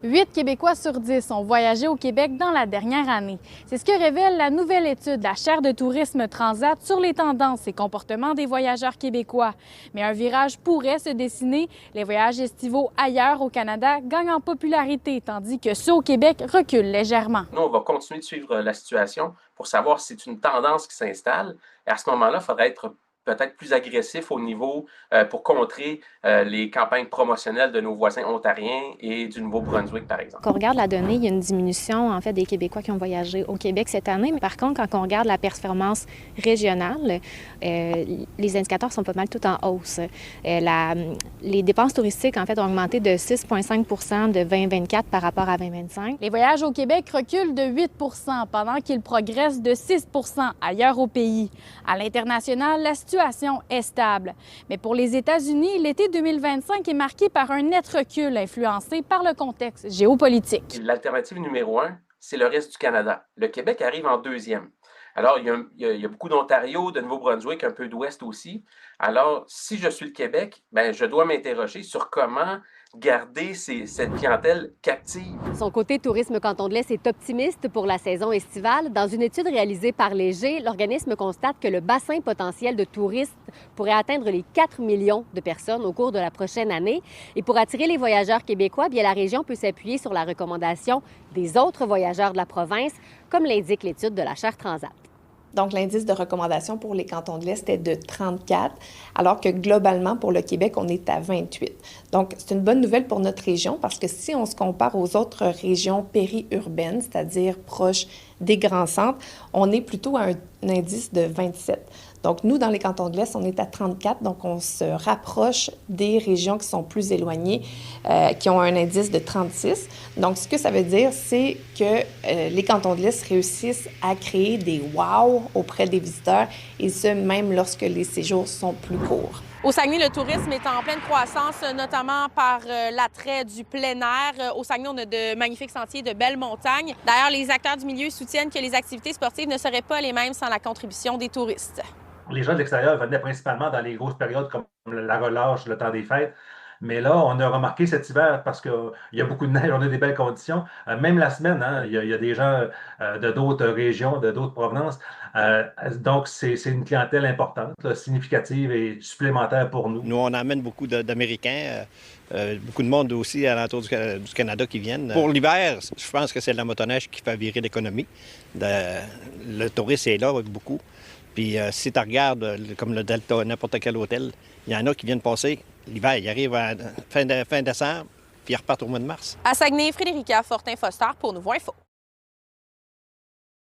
8 Québécois sur 10 ont voyagé au Québec dans la dernière année. C'est ce que révèle la nouvelle étude de la Chaire de tourisme Transat sur les tendances et comportements des voyageurs québécois. Mais un virage pourrait se dessiner. Les voyages estivaux ailleurs au Canada gagnent en popularité, tandis que ceux au Québec reculent légèrement. Nous, on va continuer de suivre la situation pour savoir si c'est une tendance qui s'installe. Et à ce moment-là, il faudrait être peut-être plus agressif au niveau pour contrer les campagnes promotionnelles de nos voisins ontariens et du Nouveau-Brunswick, par exemple. Quand on regarde la donnée, il y a une diminution en fait des Québécois qui ont voyagé au Québec cette année. Mais par contre, quand on regarde la performance régionale, les indicateurs sont pas mal tout en hausse. Les dépenses touristiques en fait ont augmenté de 6,5 de 2024 par rapport à 2025. Les voyages au Québec reculent de 8 pendant qu'ils progressent de 6 ailleurs au pays. À l'international, la situation est stable. Mais pour les États-Unis, l'été 2025 est marqué par un net recul influencé par le contexte géopolitique. L'alternative numéro 1, c'est le reste du Canada. Le Québec arrive en deuxième. Alors, il y a beaucoup d'Ontario, de Nouveau-Brunswick, un peu d'Ouest aussi. Alors, si je suis le Québec, bien, je dois m'interroger sur comment garder cette clientèle captive. Son côté Tourisme Canton de l'Est est optimiste pour la saison estivale. Dans une étude réalisée par Léger, l'organisme constate que le bassin potentiel de touristes pourrait atteindre les 4 millions de personnes au cours de la prochaine année. Et pour attirer les voyageurs québécois, bien, la région peut s'appuyer sur la recommandation des autres voyageurs de la province, comme l'indique l'étude de la Chaire Transat. Donc, l'indice de recommandation pour les cantons de l'Est est de 34, alors que globalement, pour le Québec, on est à 28. Donc, c'est une bonne nouvelle pour notre région parce que si on se compare aux autres régions périurbaines, c'est-à-dire proches des grands centres, on est plutôt à un indice de 27. Donc, nous, dans les cantons de l'Est, on est à 34, donc on se rapproche des régions qui sont plus éloignées, qui ont un indice de 36. Donc, ce que ça veut dire, c'est que les cantons de l'Est réussissent à créer des « wow » auprès des visiteurs, et ce, même lorsque les séjours sont plus courts. Au Saguenay, le tourisme est en pleine croissance, notamment par l'attrait du plein air. Au Saguenay, on a de magnifiques sentiers, de belles montagnes. D'ailleurs, les acteurs du milieu soutiennent que les activités sportives ne seraient pas les mêmes sans la contribution des touristes. Les gens de l'extérieur venaient principalement dans les grosses périodes comme la relâche, le temps des fêtes. Mais là, on a remarqué cet hiver, parce qu'il y a beaucoup de neige, on a des belles conditions. Même la semaine, hein, il y a des gens de d'autres régions, de d'autres provenances. Donc, c'est une clientèle importante, là, significative et supplémentaire pour nous. Nous, on amène beaucoup d'Américains, beaucoup de monde aussi alentour du Canada qui viennent. Pour l'hiver, je pense que c'est la motoneige qui fait virer l'économie. Le tourisme est là beaucoup. Puis si tu regardes, comme le Delta, n'importe quel hôtel, il y en a qui viennent passer l'hiver. Ils arrivent à fin décembre, puis ils repartent au mois de mars. À Saguenay, Frédérica Fortin-Foster pour Nouveau Info.